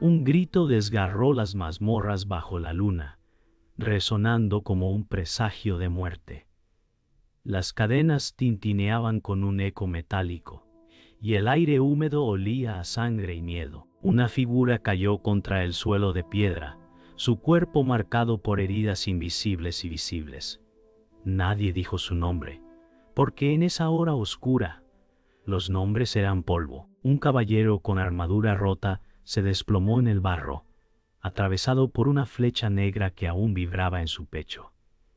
Un grito desgarró las mazmorras bajo la luna, resonando como un presagio de muerte. Las cadenas tintineaban con un eco metálico, y el aire húmedo olía a sangre y miedo. Una figura cayó contra el suelo de piedra, su cuerpo marcado por heridas invisibles y visibles. Nadie dijo su nombre, porque en esa hora oscura, los nombres eran polvo. Un caballero con armadura rota se desplomó en el barro, atravesado por una flecha negra que aún vibraba en su pecho.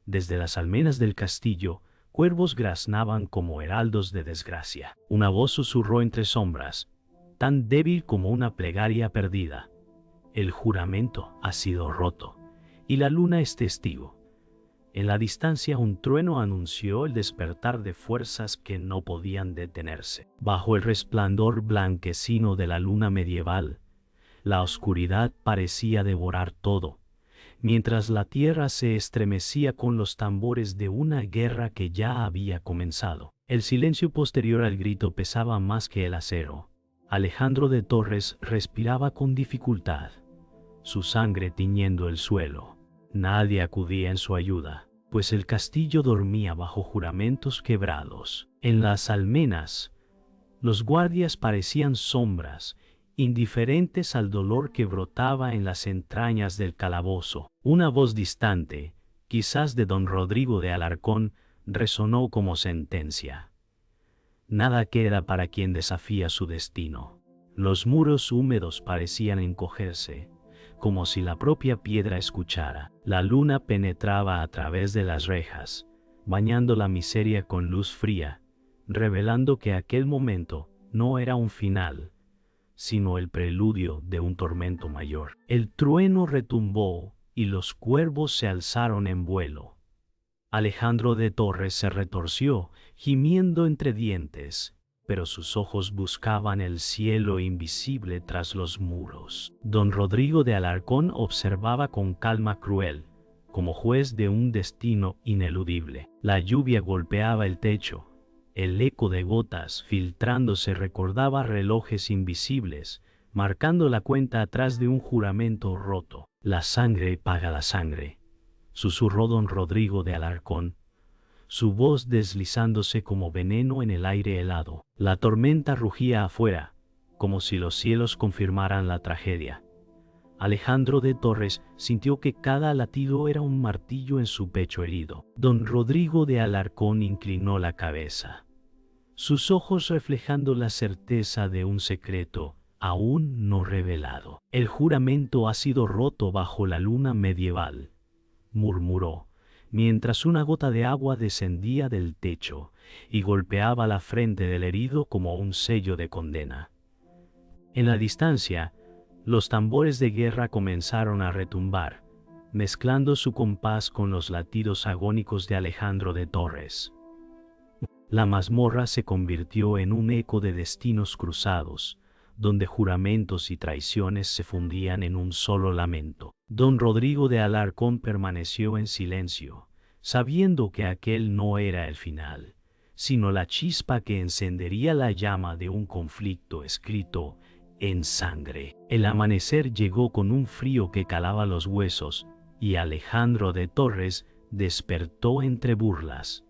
Desde las almenas del castillo, cuervos graznaban como heraldos de desgracia. Una voz susurró entre sombras, tan débil como una plegaria perdida. El juramento ha sido roto, y la luna es testigo. En la distancia un trueno anunció el despertar de fuerzas que no podían detenerse. Bajo el resplandor blanquecino de la luna medieval, la oscuridad parecía devorar todo, mientras la tierra se estremecía con los tambores de una guerra que ya había comenzado. El silencio posterior al grito pesaba más que el acero. Alejandro de Torres respiraba con dificultad, su sangre tiñendo el suelo. Nadie acudía en su ayuda, pues el castillo dormía bajo juramentos quebrados. En las almenas, los guardias parecían sombras, indiferentes al dolor que brotaba en las entrañas del calabozo. Una voz distante, quizás de don Rodrigo de Alarcón, resonó como sentencia. Nada queda para quien desafía su destino. Los muros húmedos parecían encogerse, como si la propia piedra escuchara. La luna penetraba a través de las rejas, bañando la miseria con luz fría, revelando que aquel momento no era un final, sino el preludio de un tormento mayor. El trueno retumbó y los cuervos se alzaron en vuelo. Alejandro de Torres se retorció, gimiendo entre dientes, pero sus ojos buscaban el cielo invisible tras los muros. Don Rodrigo de Alarcón observaba con calma cruel, como juez de un destino ineludible. La lluvia golpeaba el techo. El eco de gotas filtrándose recordaba relojes invisibles, marcando la cuenta atrás de un juramento roto. La sangre paga la sangre, susurró don Rodrigo de Alarcón, su voz deslizándose como veneno en el aire helado. La tormenta rugía afuera, como si los cielos confirmaran la tragedia. Alejandro de Torres sintió que cada latido era un martillo en su pecho herido. Don Rodrigo de Alarcón inclinó la cabeza, sus ojos reflejando la certeza de un secreto aún no revelado. El juramento ha sido roto bajo la luna medieval, murmuró, mientras una gota de agua descendía del techo y golpeaba la frente del herido como un sello de condena. En la distancia, los tambores de guerra comenzaron a retumbar, mezclando su compás con los latidos agónicos de Alejandro de Torres. La mazmorra se convirtió en un eco de destinos cruzados, donde juramentos y traiciones se fundían en un solo lamento. Don Rodrigo de Alarcón permaneció en silencio, sabiendo que aquel no era el final, sino la chispa que encendería la llama de un conflicto escrito en sangre. El amanecer llegó con un frío que calaba los huesos, y Alejandro de Torres despertó entre burlas.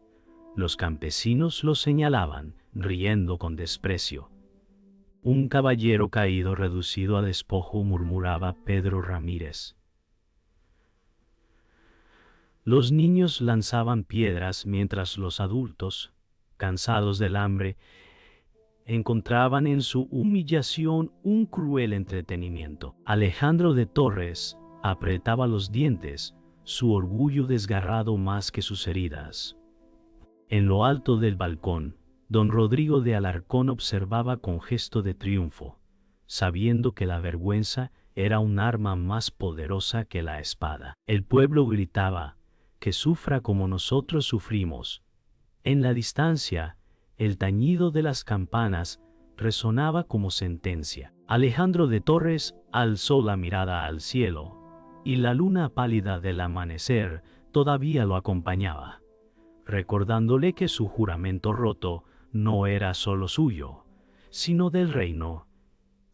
Los campesinos lo señalaban, riendo con desprecio. Un caballero caído reducido a despojo, murmuraba Pedro Ramírez. Los niños lanzaban piedras mientras los adultos, cansados del hambre, encontraban en su humillación un cruel entretenimiento. Alejandro de Torres apretaba los dientes, su orgullo desgarrado más que sus heridas. En lo alto del balcón, don Rodrigo de Alarcón observaba con gesto de triunfo, sabiendo que la vergüenza era un arma más poderosa que la espada. El pueblo gritaba, que sufra como nosotros sufrimos. En la distancia, el tañido de las campanas resonaba como sentencia. Alejandro de Torres alzó la mirada al cielo, y la luna pálida del amanecer todavía lo acompañaba, recordándole que su juramento roto no era solo suyo, sino del reino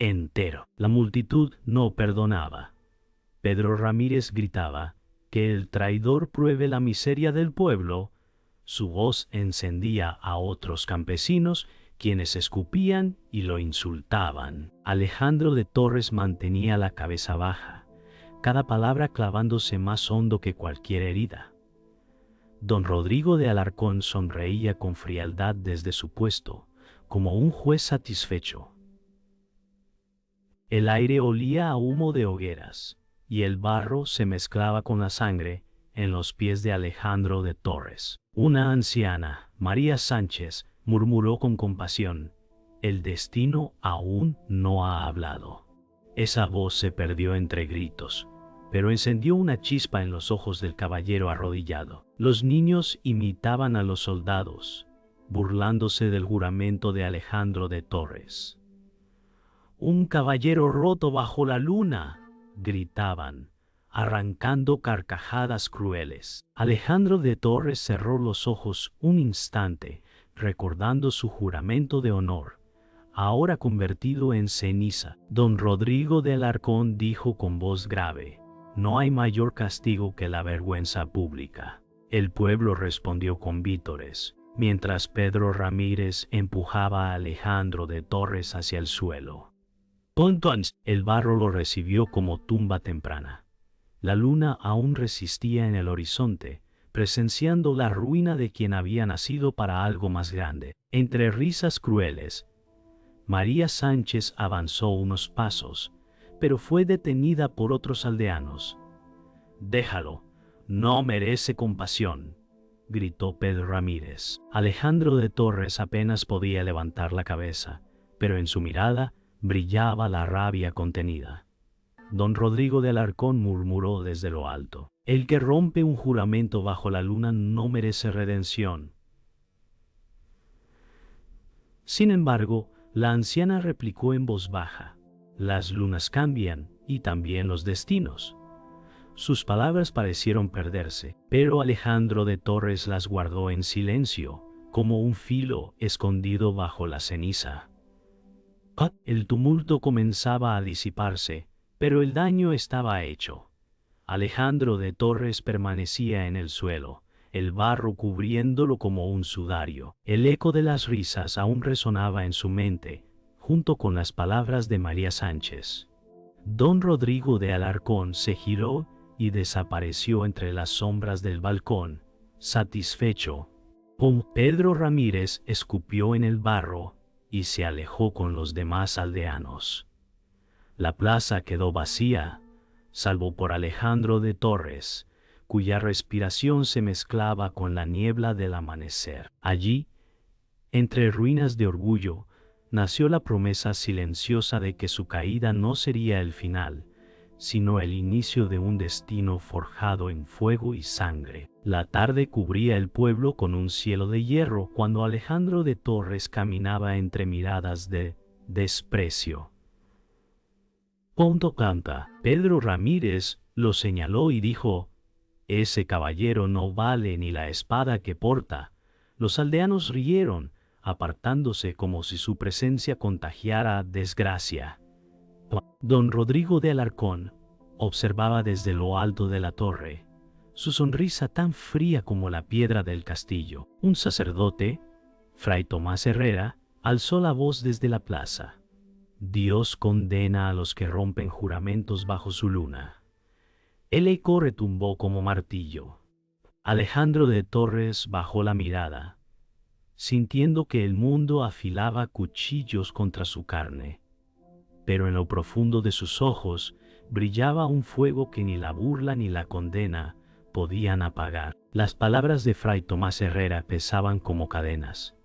entero. La multitud no perdonaba. Pedro Ramírez gritaba: que el traidor pruebe la miseria del pueblo. Su voz encendía a otros campesinos, quienes escupían y lo insultaban. Alejandro de Torres mantenía la cabeza baja, cada palabra clavándose más hondo que cualquier herida. Don Rodrigo de Alarcón sonreía con frialdad desde su puesto, como un juez satisfecho. El aire olía a humo de hogueras, y el barro se mezclaba con la sangre en los pies de Alejandro de Torres. Una anciana, María Sánchez, murmuró con compasión: el destino aún no ha hablado. Esa voz se perdió entre gritos, pero encendió una chispa en los ojos del caballero arrodillado. Los niños imitaban a los soldados, burlándose del juramento de Alejandro de Torres. «Un caballero roto bajo la luna», gritaban, arrancando carcajadas crueles. Alejandro de Torres cerró los ojos un instante, recordando su juramento de honor, ahora convertido en ceniza. Don Rodrigo de Alarcón dijo con voz grave: «No hay mayor castigo que la vergüenza pública». El pueblo respondió con vítores, mientras Pedro Ramírez empujaba a Alejandro de Torres hacia el suelo. Entonces, el barro lo recibió como tumba temprana. La luna aún resistía en el horizonte, presenciando la ruina de quien había nacido para algo más grande. Entre risas crueles, María Sánchez avanzó unos pasos, pero fue detenida por otros aldeanos. «Déjalo, no merece compasión», gritó Pedro Ramírez. Alejandro de Torres apenas podía levantar la cabeza, pero en su mirada brillaba la rabia contenida. Don Rodrigo de Alarcón murmuró desde lo alto: «El que rompe un juramento bajo la luna no merece redención». Sin embargo, la anciana replicó en voz baja: «Las lunas cambian, y también los destinos». Sus palabras parecieron perderse, pero Alejandro de Torres las guardó en silencio, como un filo escondido bajo la ceniza. El tumulto comenzaba a disiparse, pero el daño estaba hecho. Alejandro de Torres permanecía en el suelo, el barro cubriéndolo como un sudario. El eco de las risas aún resonaba en su mente, junto con las palabras de María Sánchez. Don Rodrigo de Alarcón se giró y desapareció entre las sombras del balcón, satisfecho. Pedro Ramírez escupió en el barro y se alejó con los demás aldeanos. La plaza quedó vacía, salvo por Alejandro de Torres, cuya respiración se mezclaba con la niebla del amanecer. Allí, entre ruinas de orgullo, nació la promesa silenciosa de que su caída no sería el final, sino el inicio de un destino forjado en fuego y sangre. La tarde cubría el pueblo con un cielo de hierro cuando Alejandro de Torres caminaba entre miradas de desprecio. Canta. Pedro Ramírez lo señaló y dijo: «Ese caballero no vale ni la espada que porta». Los aldeanos rieron, apartándose como si su presencia contagiara desgracia. Don Rodrigo de Alarcón observaba desde lo alto de la torre, su sonrisa tan fría como la piedra del castillo. Un sacerdote, Fray Tomás Herrera, alzó la voz desde la plaza: «Dios condena a los que rompen juramentos bajo su luna». El eco retumbó como martillo. Alejandro de Torres bajó la mirada, sintiendo que el mundo afilaba cuchillos contra su carne. Pero en lo profundo de sus ojos brillaba un fuego que ni la burla ni la condena podían apagar. Las palabras de Fray Tomás Herrera pesaban como cadenas.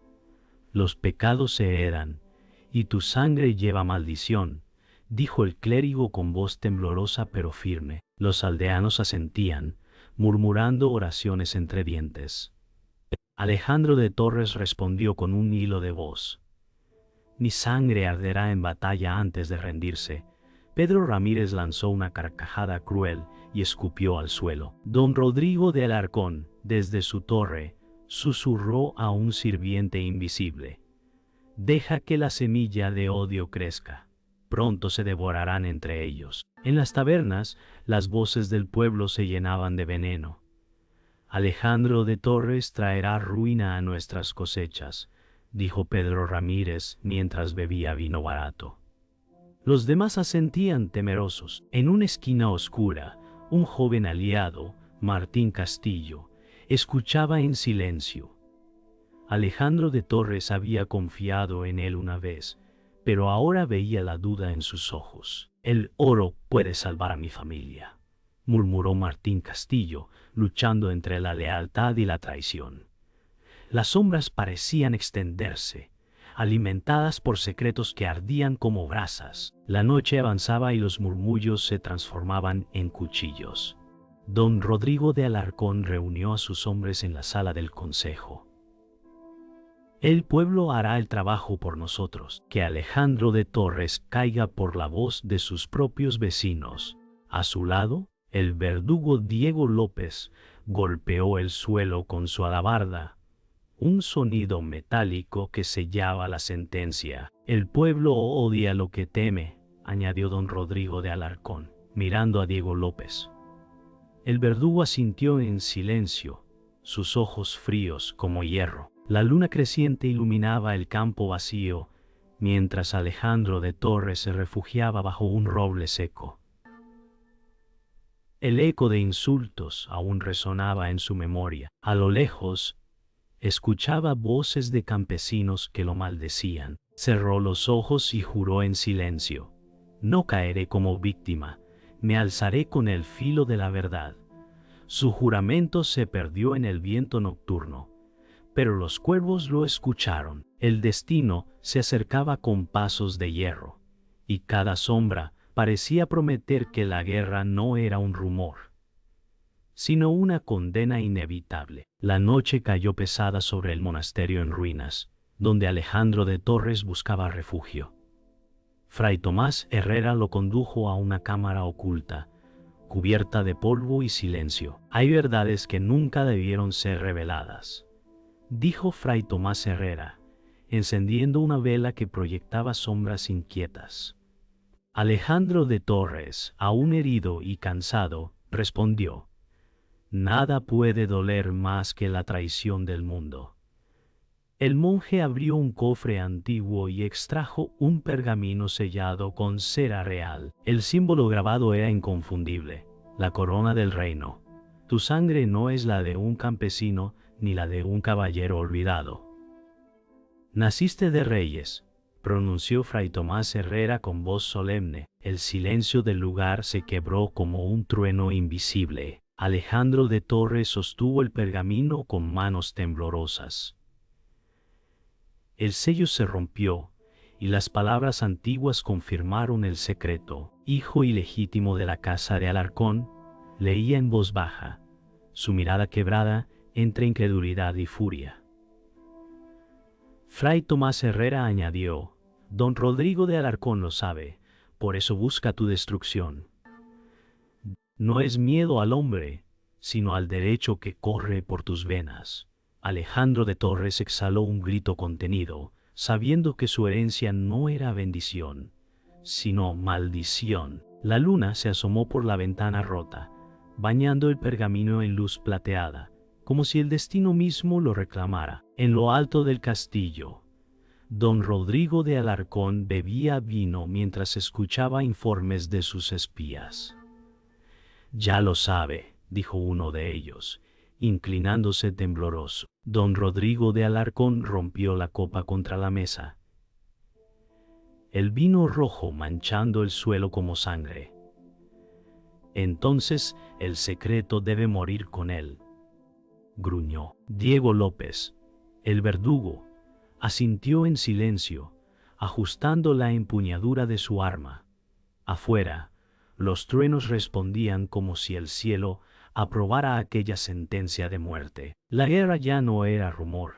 «Los pecados se heredan, y tu sangre lleva maldición», dijo el clérigo con voz temblorosa pero firme. Los aldeanos asentían, murmurando oraciones entre dientes. Alejandro de Torres respondió con un hilo de voz: «Mi sangre arderá en batalla antes de rendirse». Pedro Ramírez lanzó una carcajada cruel y escupió al suelo. Don Rodrigo de Alarcón, desde su torre, susurró a un sirviente invisible: «Deja que la semilla de odio crezca. pronto se devorarán entre ellos. En las tabernas, las voces del pueblo se llenaban de veneno. Alejandro de Torres traerá ruina a nuestras cosechas, dijo Pedro Ramírez mientras bebía vino barato. Los demás asentían temerosos. En una esquina oscura, un joven aliado, Martín Castillo, escuchaba en silencio. Alejandro de Torres había confiado en él una vez, pero ahora veía la duda en sus ojos. El oro puede salvar a mi familia, murmuró Martín Castillo, luchando entre la lealtad y la traición. Las sombras parecían extenderse, alimentadas por secretos que ardían como brasas. La noche avanzaba y los murmullos se transformaban en cuchillos. Don Rodrigo de Alarcón reunió a sus hombres en la sala del consejo. El pueblo hará el trabajo por nosotros, que Alejandro de Torres caiga por la voz de sus propios vecinos. A su lado, el verdugo Diego López golpeó el suelo con su alabarda, un sonido metálico que sellaba la sentencia. El pueblo odia lo que teme, añadió don Rodrigo de Alarcón, mirando a Diego López. El verdugo asintió en silencio, sus ojos fríos como hierro. La luna creciente iluminaba el campo vacío, mientras Alejandro de Torres se refugiaba bajo un roble seco. El eco de insultos aún resonaba en su memoria. A lo lejos, escuchaba voces de campesinos que lo maldecían. Cerró los ojos y juró en silencio: no caeré como víctima, me alzaré con el filo de la verdad. Su juramento se perdió en el viento nocturno, pero los cuervos lo escucharon. El destino se acercaba con pasos de hierro, y cada sombra parecía prometer que la guerra no era un rumor, sino una condena inevitable. La noche cayó pesada sobre el monasterio en ruinas, donde Alejandro de Torres buscaba refugio. Fray Tomás Herrera lo condujo a una cámara oculta, cubierta de polvo y silencio. Hay verdades que nunca debieron ser reveladas, dijo Fray Tomás Herrera, encendiendo una vela que proyectaba sombras inquietas. Alejandro de Torres, aún herido y cansado, respondió: nada puede doler más que la traición del mundo. El monje abrió un cofre antiguo y extrajo un pergamino sellado con cera real. El símbolo grabado era inconfundible: la corona del reino. Tu sangre no es la de un campesino ni la de un caballero olvidado. Naciste de reyes, pronunció Fray Tomás Herrera con voz solemne. El silencio del lugar se quebró como un trueno invisible. Alejandro de Torres sostuvo el pergamino con manos temblorosas. El sello se rompió, y las palabras antiguas confirmaron el secreto. Hijo ilegítimo de la casa de Alarcón, leía en voz baja, su mirada quebrada entre incredulidad y furia. Fray Tomás Herrera añadió: don Rodrigo de Alarcón lo sabe, por eso busca tu destrucción. No es miedo al hombre, sino al derecho que corre por tus venas. Alejandro de Torres exhaló un grito contenido, sabiendo que su herencia no era bendición, sino maldición. La luna se asomó por la ventana rota, bañando el pergamino en luz plateada, como si el destino mismo lo reclamara. En lo alto del castillo, don Rodrigo de Alarcón bebía vino mientras escuchaba informes de sus espías. Ya lo sabe, dijo uno de ellos, inclinándose tembloroso. Don Rodrigo de Alarcón rompió la copa contra la mesa, el vino rojo manchando el suelo como sangre. Entonces el secreto debe morir con él, gruñó. Diego López, el verdugo, asintió en silencio, ajustando la empuñadura de su arma. Afuera, los truenos respondían como si el cielo aprobara aquella sentencia de muerte. La guerra ya no era rumor,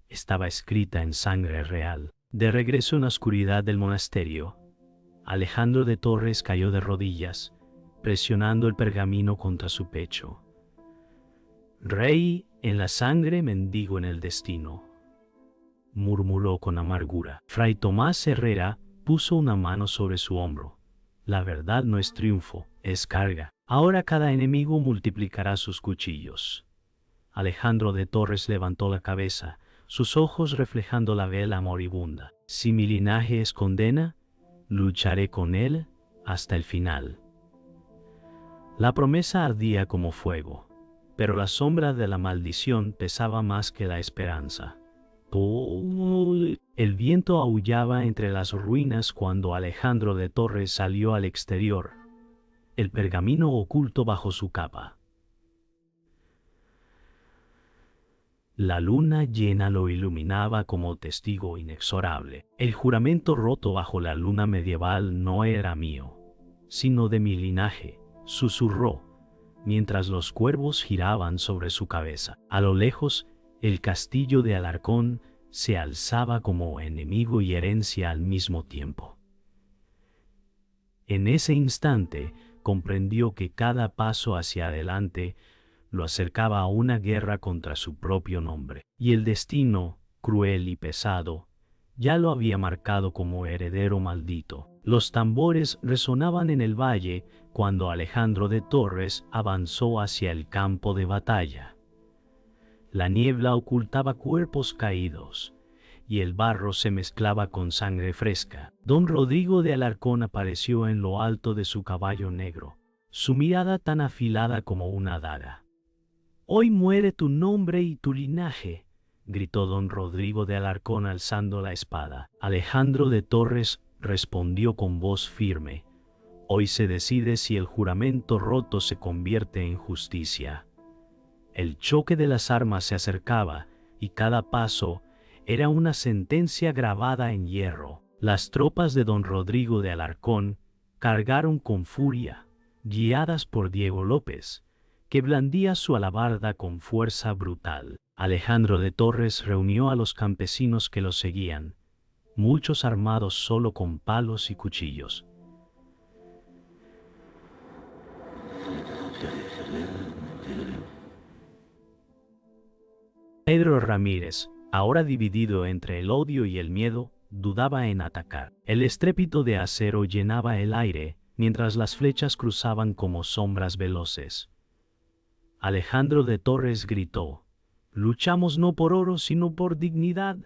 estaba escrita en sangre real. De regreso en la oscuridad del monasterio, Alejandro de Torres cayó de rodillas, presionando el pergamino contra su pecho. Rey en la sangre, mendigo en el destino, murmuró con amargura. Fray Tomás Herrera Puso una mano sobre su hombro. La verdad no es triunfo, es carga. Ahora cada enemigo multiplicará sus cuchillos. Alejandro de Torres levantó la cabeza, sus ojos reflejando la vela moribunda. Si mi linaje es condena, lucharé con él hasta el final. La promesa ardía como fuego, pero la sombra de la maldición pesaba más que la esperanza. El viento aullaba entre las ruinas cuando Alejandro de Torres salió al exterior, el pergamino oculto bajo su capa. La luna llena lo iluminaba como testigo inexorable. El juramento roto bajo la luna medieval no era mío, sino de mi linaje, susurró, mientras los cuervos giraban sobre su cabeza. A lo lejos, el castillo de Alarcón se alzaba como enemigo y herencia al mismo tiempo. En ese instante, comprendió que cada paso hacia adelante lo acercaba a una guerra contra su propio nombre, y el destino, cruel y pesado, ya lo había marcado como heredero maldito. Los tambores resonaban en el valle cuando Alejandro de Torres avanzó hacia el campo de batalla. La niebla ocultaba cuerpos caídos, y el barro se mezclaba con sangre fresca. Don Rodrigo de Alarcón apareció en lo alto de su caballo negro, su mirada tan afilada como una daga. «Hoy muere tu nombre y tu linaje», gritó don Rodrigo de Alarcón alzando la espada. Alejandro de Torres respondió con voz firme: «Hoy se decide si el juramento roto se convierte en justicia». El choque de las armas se acercaba, y cada paso era una sentencia grabada en hierro. Las tropas de don Rodrigo de Alarcón cargaron con furia, guiadas por Diego López, que blandía su alabarda con fuerza brutal. Alejandro de Torres reunió a los campesinos que lo seguían, muchos armados solo con palos y cuchillos. Pedro Ramírez, ahora dividido entre el odio y el miedo, dudaba en atacar. El estrépito de acero llenaba el aire, mientras las flechas cruzaban como sombras veloces. Alejandro de Torres gritó: «Luchamos no por oro, sino por dignidad».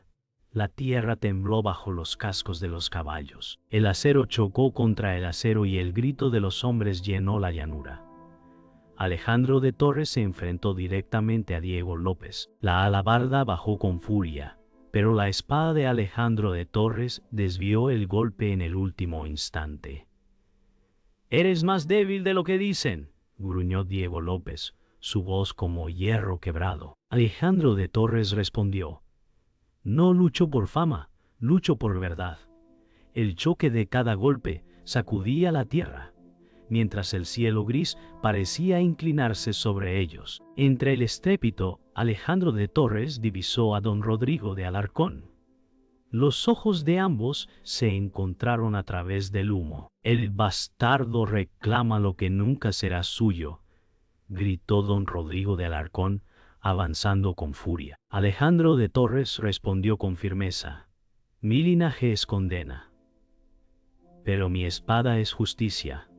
La tierra tembló bajo los cascos de los caballos. El acero chocó contra el acero y el grito de los hombres llenó la llanura. Alejandro de Torres se enfrentó directamente a Diego López. La alabarda bajó con furia, pero la espada de Alejandro de Torres desvió el golpe en el último instante. «Eres más débil de lo que dicen», gruñó Diego López, su voz como hierro quebrado. Alejandro de Torres respondió: «No lucho por fama, lucho por verdad». El choque de cada golpe sacudía la tierra, mientras el cielo gris parecía inclinarse sobre ellos. Entre el estrépito, Alejandro de Torres divisó a don Rodrigo de Alarcón. Los ojos de ambos se encontraron a través del humo. «El bastardo reclama lo que nunca será suyo», gritó don Rodrigo de Alarcón, avanzando con furia. Alejandro de Torres respondió con firmeza: «Mi linaje es condena, pero mi espada es justicia».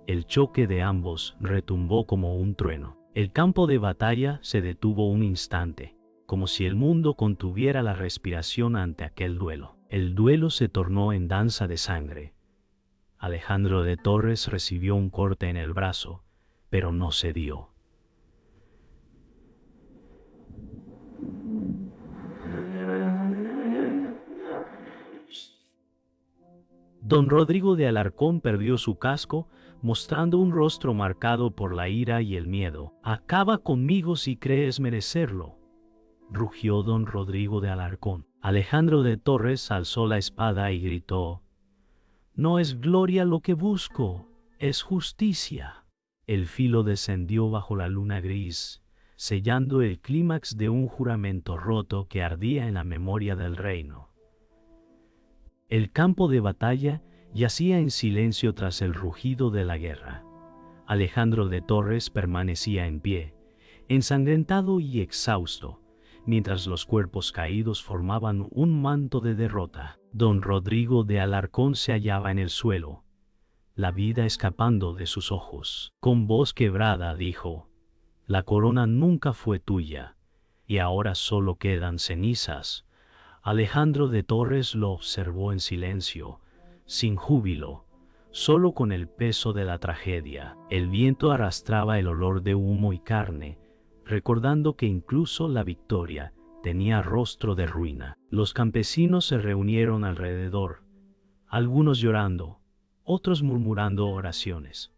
El choque de ambos retumbó como un trueno. El campo de batalla se detuvo un instante, como si el mundo contuviera la respiración ante aquel duelo. El duelo se tornó en danza de sangre. Alejandro de Torres recibió un corte en el brazo, pero no cedió. Don Rodrigo de Alarcón perdió su casco, mostrando un rostro marcado por la ira y el miedo. «Acaba conmigo si crees merecerlo», rugió don Rodrigo de Alarcón. Alejandro de Torres alzó la espada y gritó: «No es gloria lo que busco, es justicia». El filo descendió bajo la luna gris, sellando el clímax de un juramento roto que ardía en la memoria del reino. El campo de batalla yacía en silencio tras el rugido de la guerra. Alejandro de Torres permanecía en pie, ensangrentado y exhausto, mientras los cuerpos caídos formaban un manto de derrota. Don Rodrigo de Alarcón se hallaba en el suelo, la vida escapando de sus ojos. Con voz quebrada dijo: «La corona nunca fue tuya, y ahora solo quedan cenizas». Alejandro de Torres lo observó en silencio, sin júbilo, solo con el peso de la tragedia. El viento arrastraba el olor de humo y carne, recordando que incluso la victoria tenía rostro de ruina. Los campesinos se reunieron alrededor, algunos llorando, otros murmurando oraciones.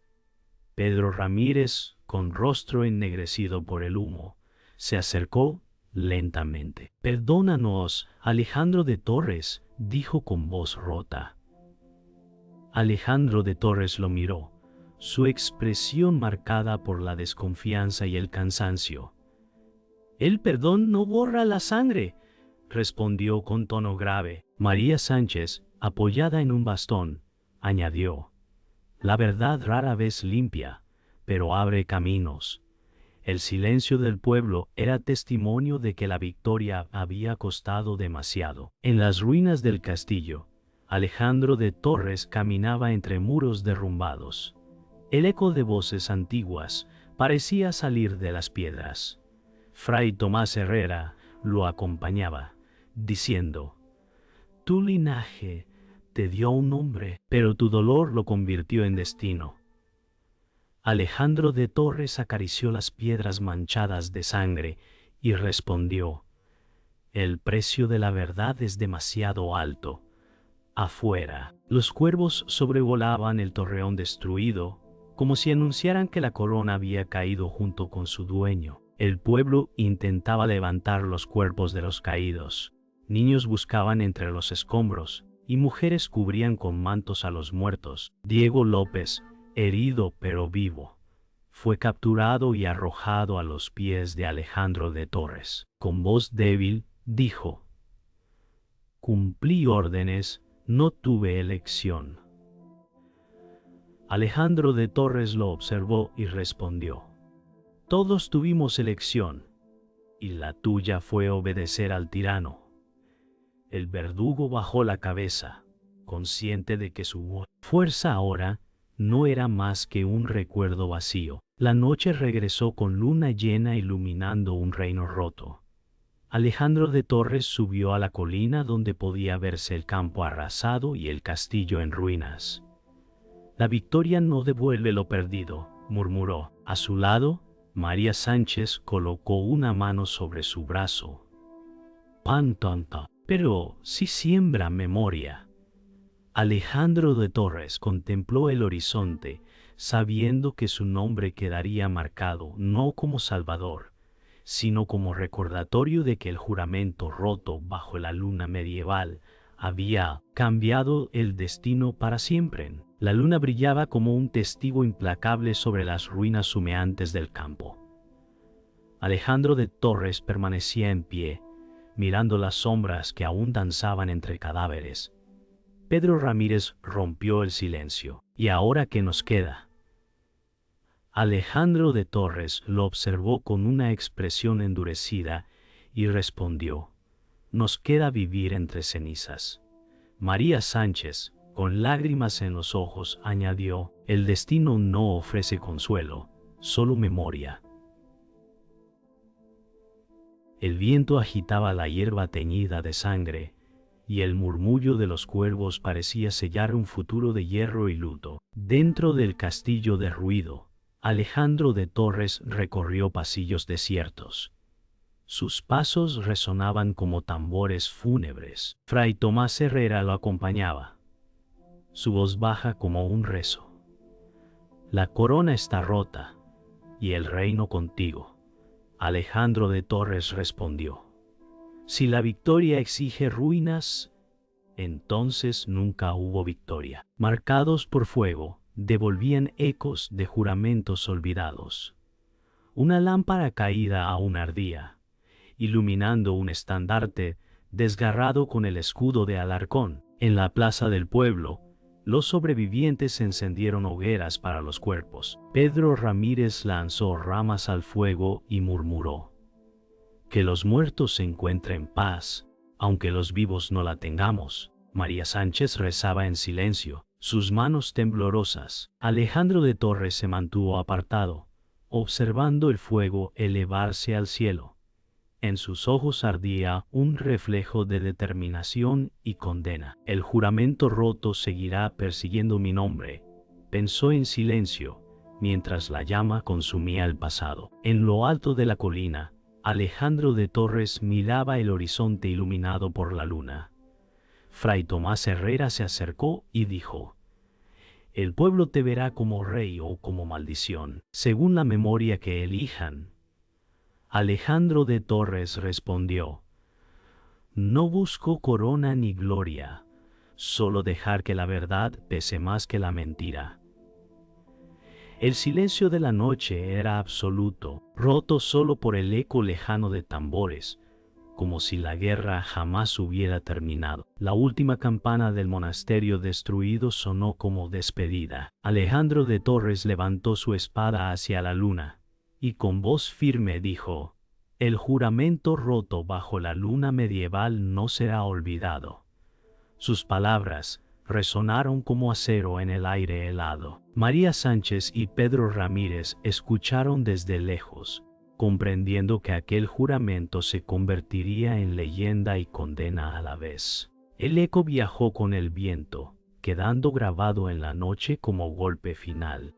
Pedro Ramírez, con rostro ennegrecido por el humo, se acercó lentamente. «Perdónanos, Alejandro de Torres», dijo con voz rota. Alejandro de Torres lo miró, su expresión marcada por la desconfianza y el cansancio. «El perdón no borra la sangre», respondió con tono grave. María Sánchez, apoyada en un bastón, añadió: «La verdad rara vez limpia, pero abre caminos». El silencio del pueblo era testimonio de que la victoria había costado demasiado. En las ruinas del castillo, Alejandro de Torres caminaba entre muros derrumbados. El eco de voces antiguas parecía salir de las piedras. Fray Tomás Herrera lo acompañaba, diciendo: «Tu linaje te dio un nombre, pero tu dolor lo convirtió en destino». Alejandro de Torres acarició las piedras manchadas de sangre y respondió: «El precio de la verdad es demasiado alto». Afuera, los cuervos sobrevolaban el torreón destruido, como si anunciaran que la corona había caído junto con su dueño. El pueblo intentaba levantar los cuerpos de los caídos. Niños buscaban entre los escombros y mujeres cubrían con mantos a los muertos. Diego López, herido pero vivo, fue capturado y arrojado a los pies de Alejandro de Torres. Con voz débil dijo: «Cumplí órdenes, no tuve elección». Alejandro de Torres lo observó y respondió: «Todos tuvimos elección, y la tuya fue obedecer al tirano». El verdugo bajó la cabeza, consciente de que su fuerza ahora no era más que un recuerdo vacío. La noche regresó con luna llena iluminando un reino roto. Alejandro de Torres subió a la colina donde podía verse el campo arrasado y el castillo en ruinas. «La victoria no devuelve lo perdido», murmuró. A su lado, María Sánchez colocó una mano sobre su brazo. «Pan tonto, pero sí siembra memoria». Alejandro de Torres contempló el horizonte, sabiendo que su nombre quedaría marcado no como salvador, sino como recordatorio de que el juramento roto bajo la luna medieval había cambiado el destino para siempre. La luna brillaba como un testigo implacable sobre las ruinas humeantes del campo. Alejandro de Torres permanecía en pie, mirando las sombras que aún danzaban entre cadáveres. Pedro Ramírez rompió el silencio. «¿Y ahora qué nos queda?». Alejandro de Torres lo observó con una expresión endurecida y respondió: «Nos queda vivir entre cenizas». María Sánchez, con lágrimas en los ojos, añadió: «El destino no ofrece consuelo, solo memoria». El viento agitaba la hierba teñida de sangre, y el murmullo de los cuervos parecía sellar un futuro de hierro y luto. Dentro del castillo derruido, Alejandro de Torres recorrió pasillos desiertos. Sus pasos resonaban como tambores fúnebres. Fray Tomás Herrera lo acompañaba, su voz baja como un rezo: «La corona está rota, y el reino contigo». Alejandro de Torres respondió: «Si la victoria exige ruinas, entonces nunca hubo victoria». Marcados por fuego, devolvían ecos de juramentos olvidados. Una lámpara caída aún ardía, iluminando un estandarte desgarrado con el escudo de Alarcón. En la plaza del pueblo, los sobrevivientes encendieron hogueras para los cuerpos. Pedro Ramírez lanzó ramas al fuego y murmuró: Que los muertos se encuentren paz, aunque los vivos no la tengamos. María Sánchez rezaba en silencio, sus manos temblorosas. Alejandro de Torres se mantuvo apartado, observando el fuego elevarse al cielo. En sus ojos ardía un reflejo de determinación y condena. El juramento roto seguirá persiguiendo mi nombre, pensó en silencio, mientras la llama consumía el pasado. En lo alto de la colina, Alejandro de Torres miraba el horizonte iluminado por la luna. Fray Tomás Herrera se acercó y dijo: «El pueblo te verá como rey o como maldición, según la memoria que elijan». Alejandro de Torres respondió: «No busco corona ni gloria, solo dejar que la verdad pese más que la mentira». El silencio de la noche era absoluto, roto solo por el eco lejano de tambores, como si la guerra jamás hubiera terminado. La última campana del monasterio destruido sonó como despedida. Alejandro de Torres levantó su espada hacia la luna, y con voz firme dijo: «El juramento roto bajo la luna medieval no será olvidado». Sus palabras resonaron como acero en el aire helado. María Sánchez y Pedro Ramírez escucharon desde lejos, comprendiendo que aquel juramento se convertiría en leyenda y condena a la vez. El eco viajó con el viento, quedando grabado en la noche como golpe final.